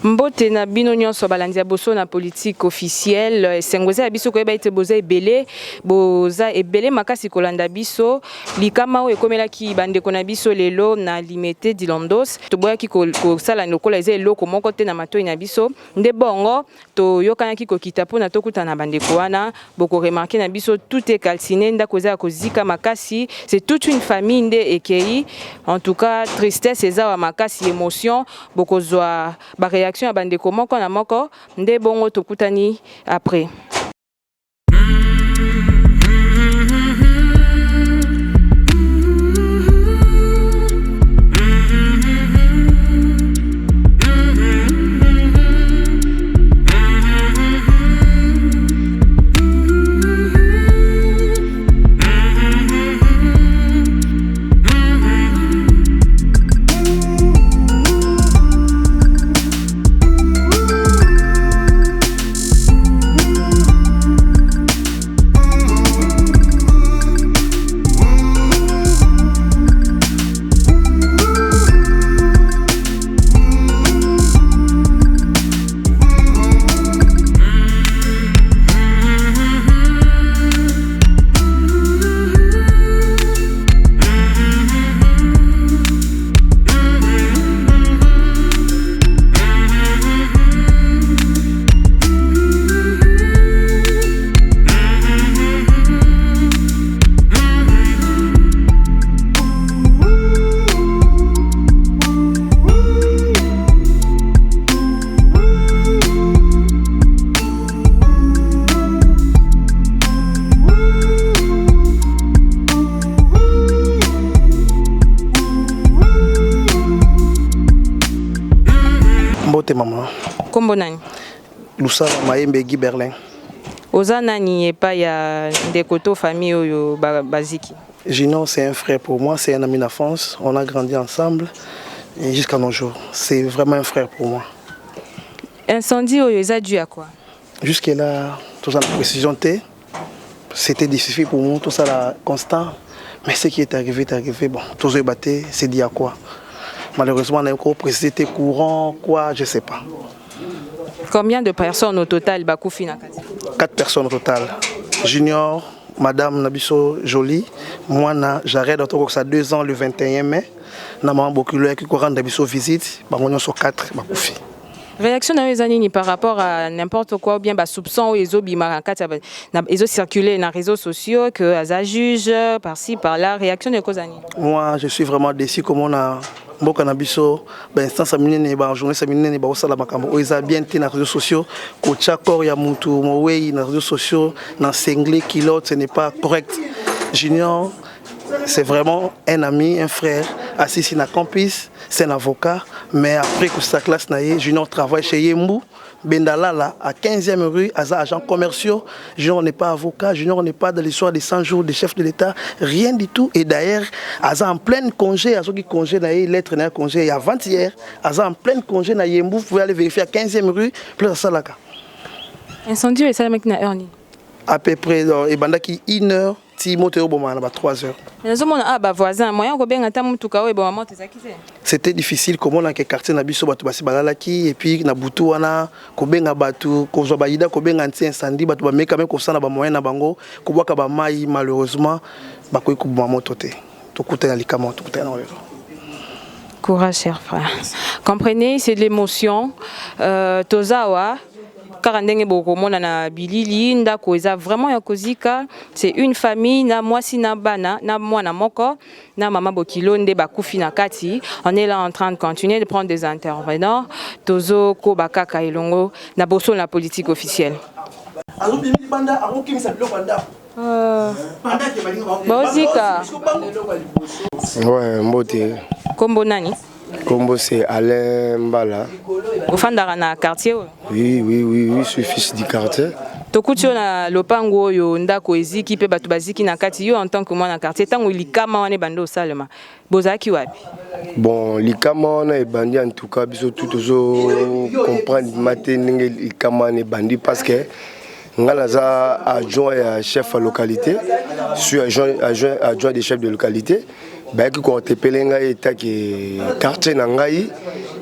Mbote na bino nyonso balandia boso na politique officielle sengoza ya biso ko eba ite boza ebele makasi kolanda biso likama o ekomelaki bandeko na biso lelo na limité dilandos to boyaki ko sala lokola eza eloko moko te na matoi na biso nde bongo to yokanaki ko kitapo na tokuta na bandeko wana boko remarquer na biso tout est calciné nda koza ko zika makasi c'est toute une famille nde ekei en tout cas tristesse eza wa makasi émotion boko zwa ba réaction à bandeko moko na moko nde bongo tokutani après. Maman. Kombo nani? Lusala Maembe Guy Berlin. Oza nani et pas ya ndekoto famille oyo baziki. Gino c'est un frère pour moi, c'est un ami d'enfance, on a grandi ensemble et jusqu'à nos jours. C'est vraiment un frère pour moi. Incendie oyo eza dû à quoi? Jusqu'à là, tout ça la précision T. C'était difficile pour nous, tout ça la constant. Mais ce qui est arrivé, bon, tout ça batté, c'est dit à quoi? Malheureusement, on a encore précisé courant, quoi, je ne sais pas. Combien de personnes au total Bakoufi na kati? 4 personnes au total. Junior, Madame Nabiso Jolie, moi j'arrête ça 2 ans le 21 mai. Na maman Bokilo qui courant Nabiso visite, on sur 4 Bakoufi. Réaction dans les années par rapport à n'importe quoi ou bien soupçon ou les ils ont circulé dans les réseaux sociaux que Aza juge par-ci par-là. Réaction de cause. Moi je suis vraiment déçu comme on a beaucoup d'ambition, instance féminine et journée féminine et ça la makambo. Ils ont bien été dans les réseaux sociaux. Kocha kor ya mutu mowe dans les réseaux sociaux dans singlé kilote ce n'est pas correct. Junior c'est vraiment un ami, un frère, assis sur la complice, c'est un avocat, mais après que sa classe naïe, Junior travaille chez Yembu, Bendalala, à 15e rue, agent commerciaux, Junior n'est pas avocat, Junior n'est pas dans l'histoire des 100 jours des chefs de l'État, rien du tout, et d'ailleurs, en plein congé, à ceux qui congé naïe, lettre naïe congé, il y a avant-hier, en plein congé naïe Yembu, vous pouvez aller vérifier à 15e rue, plus à Salaka. Incendie et ça le mec n'a heure ni? À peu près, et bandaki 1 heure. C'était difficile comme on a que quartier na biso batu basi balalaki et puis na butu wana ko benga batu ko zo baida ko benga anti incendie batu ba meka même ko sana ba moyen na bango ko bwaka ba mai malheureusement ba ko kubuma moto te to kuta na likama to kuta na lelo. Courage cher frère. Comprenez, c'est de l'émotion tozawa karandenge boko mona na bilili ndako eza vraiment ya kozika, c'est une famille na mwasi na bana na mwana moko na mama Bokilo nde bakufi na kati. On est là en train de continuer de prendre des intervenants tozo ko bakaka elongo na boso la politique officielle. Bozika. Ouais, mbote. Kombo nani? Kombo c'est Alain Mbala. Au fin dans quartier? Oui, je suis fils du quartier. Tokutio na lopango yo ndako eziki pe batu baziki na kati yo en tant que moi na quartier tango likama wane bando salema. Bozaki wapi? Bon, likama wana bandi en tout cas biso tout comprendre matin likama ne bandi parce que ngalaza adjoint à chef à localité, je suis adjoint des chefs de localité. bayaki kointerpele ngai etaki quartier na ngai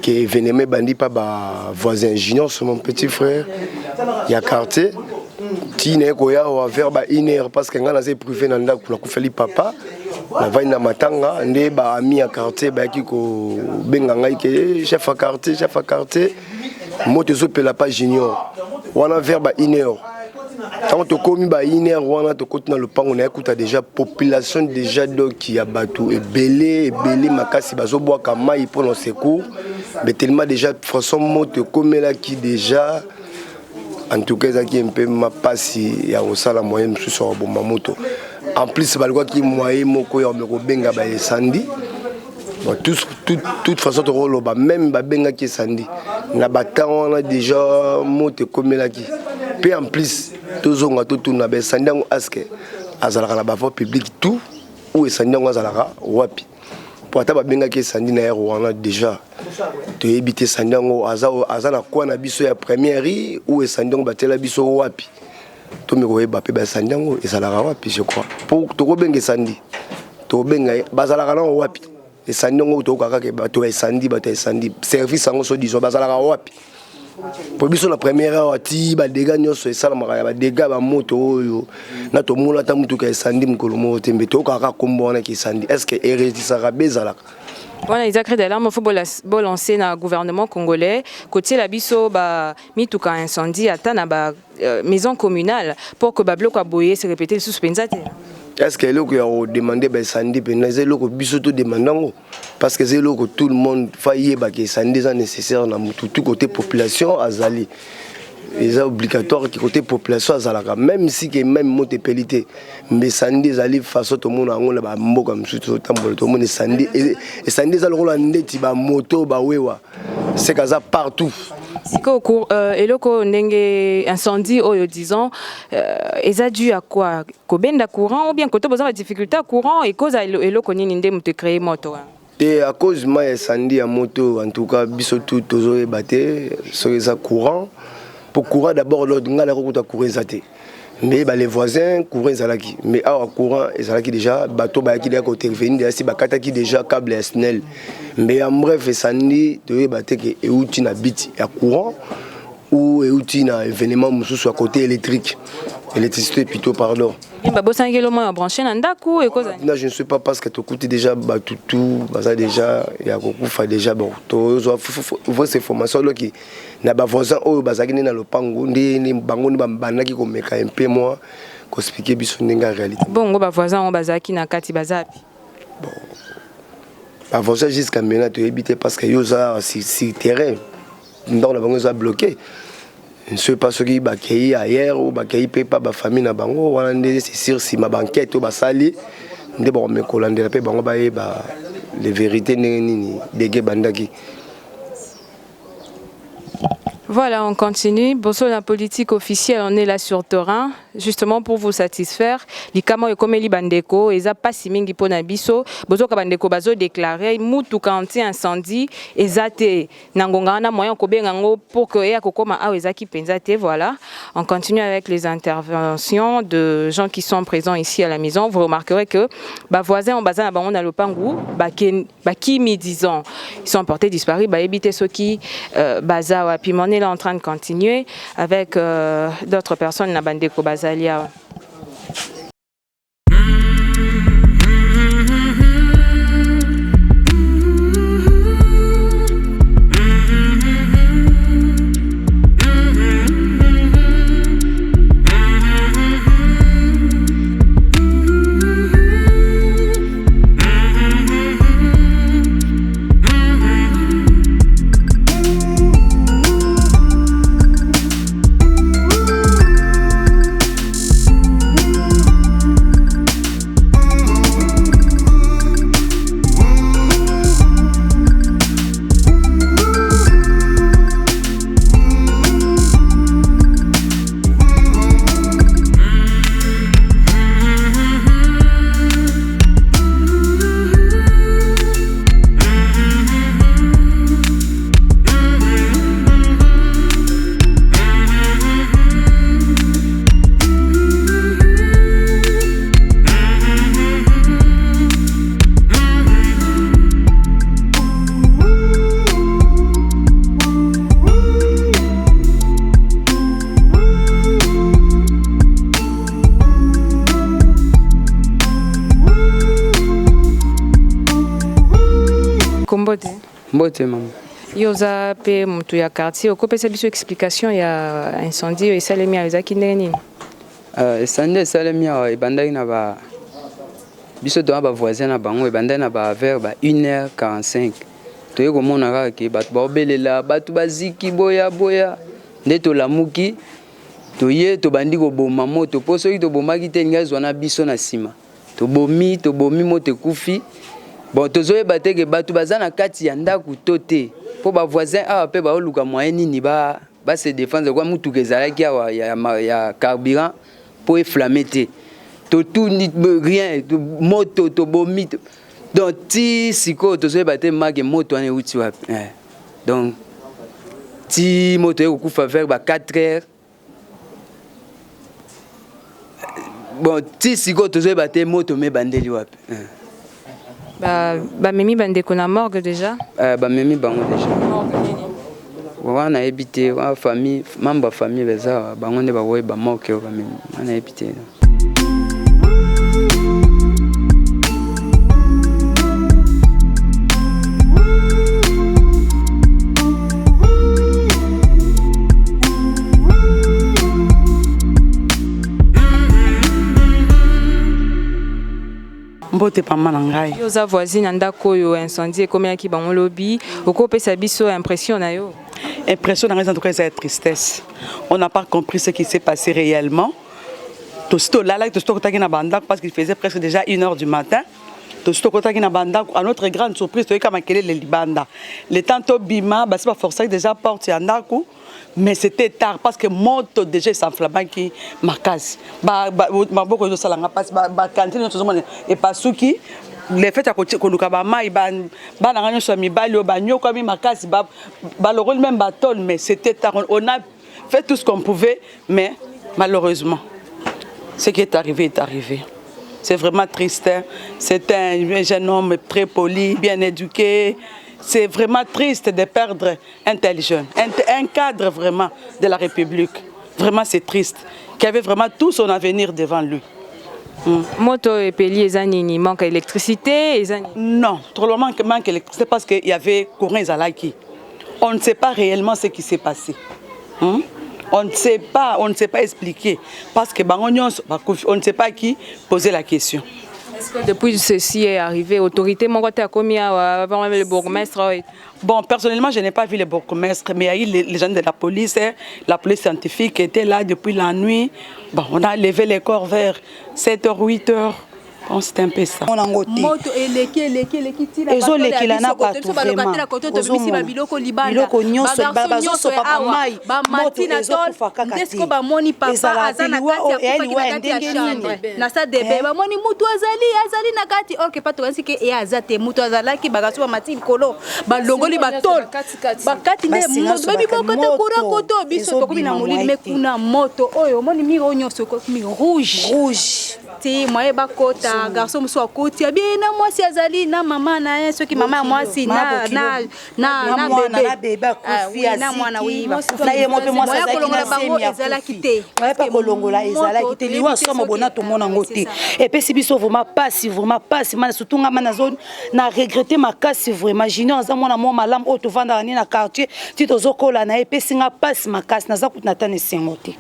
ke événement bandi pa ba voisin junior sur mon petit frère ya quartier tine koya wa vers ba 1 heure parce que nga naze privé na ndako na kufeli papa na vai na matanga nde ba ami ya quartier bayaki ko benga ngai ke chef à quartier moto zo pela pas junior wana vers ba 1 heure. Quand tu commis ba 1 heure wana to koti na lopango na écoute déjà population déjà donc qui a bateau et belé makasi bazo bois kamai pour nos secours mais tellement déjà façon moto comme là qui déjà en tout cas ça qui un peu ma passe ya osala moyen sur bon moto en plus balwa qui moyen moko ya me ko benga ba sandi bon toute façon de rôle ba même ba benga qui sandi na batan on a déjà moto comme là qui puis en plus tozonga tout na ba sandi ngo aske azalaka na ba voie publique tout ou sandi ngo azalaka wapi pour ata ba benga qui sandi na ero on a déjà to éviter sandi ngo azala kwa na biso ya première ou sandi ngo batela biso wapi to me ko eba pe ba sandi ngo ezalaka wapi je crois pour to ko benga sandi to benga bazalaka na wapi et sandi ngo to kaka ke bato ba sandi service ngo so diso bazalaka wapi pour biso la première heure ati ba dégâts nyonso esala maka ba dégâts ba moto oyo na to mula ta mutu ka sandi mukolo mo tembe to kaka kombo na ki sandi est-ce que hérétisera bezalaka. Voilà, ils ont créé des larmes, il faut lancer dans le gouvernement congolais. Côté la biso, mis tout cas incendie, à na maison communale pour que Bablo Kaboye se répète le suspense. Est-ce que l'eau qui a demandé ben sandi ben c'est l'eau que biso tout demandant parce que c'est l'eau que tout le monde faillit bah que sandi est nécessaire dans tout côté population azali. C'est obligatoire qui côté population azalaka même si que même monte pelité mais sandi azali façon tout le monde on ba mboka msuto tambolo tout le monde sandi et sandi za lokola ndeti ba moto ba wewa c'est kaza partout. Siko et loko ndenge incendie oyo disons eza dû à quoi kobenda courant ou bien koto besoin de difficulté courant et cause eloko nini ndem te créer moto. Et à cause ma incendie à moto en tout cas biso tout tozo ebaté sur les courant. Pour courir d'abord l'autre ngala ko courir zaté mais les voisins courir zalaki mais à courant et zalaki déjà bateau ba ki ko intervenir si bakata ki déjà câble SNEL mais en bref sandi de baté que euti na bit ya courant ou euti na événement mususu à côté électricité plutôt pardon. Non, je ne sais pas parce que tu coûtes déjà tout, déjà il y a beaucoup fait déjà bon. Tu vois ces formations là qui n'a pas voisin au bazaki na le pango ni bango ni bambana qui comme un peu moi ko expliquer biso ninga réalité. Bon, ba voisin on bazaki na kati bazapi. Bon. Ba voisin jusqu'à maintenant tu habiter parce que yo ça si terrain donc la bango ça bloqué. Je ne sais pas ce qui va accueillir ailleurs ou va accueillir pas ma famille na bango c'est sûr si ma banquette ou ba sali ndé bon me kolande la pe bango ba les vérités ni dégé bandaki. Voilà, on continue. Bonsoir, la politique officielle, on est là sur terrain, justement pour vous satisfaire. Les Kama et comme les bandeko, ils n'ont pas si mingi pour nabiso. Bonsoir, bandeko bazo déclaré, moutou kanti incendie, ils ont nangongana moyen kobengango pour que ya kokoma a ezaki penzate. Voilà. On continue avec les interventions de gens qui sont présents ici à la maison. Vous remarquerez que voisins en bazin on a le pangou, kimi disons, ils sont portés disparus, éviter ceux qui baza wa puis on est là en train de continuer avec d'autres personnes na bandeko bazalia. Mbote maman. Yoza pe mutu ya quartier okopesa biso explication ya incendie esalemi ezaki ndenge nini? Incendie esalemi ebandaki na ba biso to ba voisin na bango ebandaki na ba vers ba 1h45. Toye komona kaka ke bato baobelela bato baziki boya nde tolamuki toye tobandi koboma moto po soki tobomaki te lingi azwa na biso na nsima tobomi moto ekufi. Bon tozoyeba te ke bato baza na kati ya ndako to te po ba voisin awa pe baoluka moyen nini ba se défendre kwa mutuka ezalaki awa ya carburant po eflamme te totuni rien moto tobomi donc ti sikoyo tozoyeba te make moto wana euti wapi donc ti moto ekokufa vers ba 4h. Bon ti sikoyo tozoyeba te moto mebandeli wapi Bamemi bandeko na morgue déjà? Bamemi bango déjà. Wana yebi te wa famille membre famille beza bango nde bakoyeba morgue bamemi wana yebi te. Mbote pa manangai. Yoza voisine ndako oyo incendie ekomelaki bango lobi okopesa biso impression na yo? Impression dans en tout cas c'est tristesse. On n'a pas compris ce qui s'est passé réellement. Tout là parce qu'il faisait presque déjà 1h du matin. Tout à notre grande surprise, tu comme les libanda. Le temps bima, c'est pas forcément déjà porte andako. Mais c'était tard parce que moto déjà s'enflammait qui marcasse. Beaucoup de salanga passe cantine et pas souki. Les faits à côté qu'on a maï ban sur mi balio bagno comme marcasse le même bâton mais c'était tard. On a fait tout ce qu'on pouvait mais malheureusement ce qui est arrivé est arrivé. C'est vraiment triste. C'est un jeune homme très poli, bien éduqué. C'est vraiment triste de perdre un tel jeune, un cadre vraiment de la République. Vraiment c'est triste, qui avait vraiment tout son avenir devant lui. Moto et Peli, il manque d'électricité? Non, trop loin qu'il manque d'électricité parce qu'il y avait courant Zalaki. On ne sait pas réellement ce qui s'est passé. On ne sait pas expliquer parce que on ne sait pas qui posait la question. Depuis ceci est arrivé, autorité, mon côté a commis avant le bourgmestre. Bon, personnellement, je n'ai pas vu le bourgmestre, mais il y a eu les gens de la police scientifique qui étaient là depuis la nuit. Bon, on a levé les corps vers 7h, 8h. Bon, c'est un peu ça. Moto eleki tina ezo leki la na pato vraiment biloko libanda nyonso bazoso papa mai moto ezokufa kaka te esko bamoni papa azana kati ya ndenge nini na sa debe bamoni mutu azali na kati orke pato kasi ke azate mutu azalaki bagaso ba mati kolo balongoli batol bakati nde mutu babi bokota kura koto biso tokomi na molili mekuna moto oyo moni miro nyonso ko mi rouge ti moye bakota garçon muso akoti bien na mwasi azali na mama na soki mama mwasi na bébé akufi na mwana wiba na ye mope mwasi kolongola bango ezalaki te pas kolongola ezalaki te liwa somo bona to mona ngoti et puis si biso vraiment passe mana surtout nga mana zone na regretter makasi vraiment junior za mwana mo malamu o to vanda ni na quartier ti tozokola na et puis singa passe makasi na za kutna tane sengote.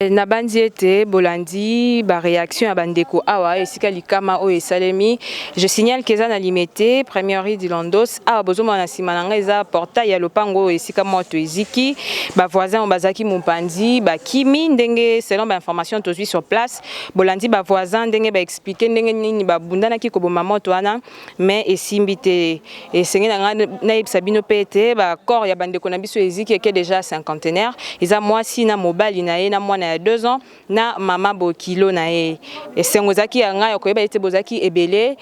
Na bandi ete bolandi ba réaction à bandeko awa esika likama o esalemi. Je signale que za na limité première rue d'Ilandos awa bozoma na simananga eza portail ya lopango esika moto eziki ba voisins bazaki mupandi ba kimi ndenge selon ba information tozwi sur place bolandi ba voisins ndenge ba expliquer ndenge nini ba bundana ki ko boma moto wana mais esimbité esengé na yebisa bino pete ba corps ya bandeko na biso eziki eke déjà cinquantenaire eza mwasi na mobali na ye na mwana 2 ans na mama bokilo na e esengozaki ya ngai okoyeba ete bozaki ebele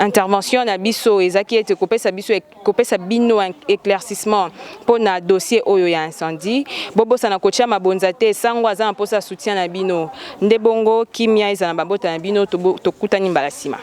intervention na biso ezaki ete kopesa bino éclaircissement pour na dossier oyo ya incendie bobosa na kotia mabonza te sango aza na posa soutien na bino nde bongo kimia eza na babota na bino tokutani mbala sima.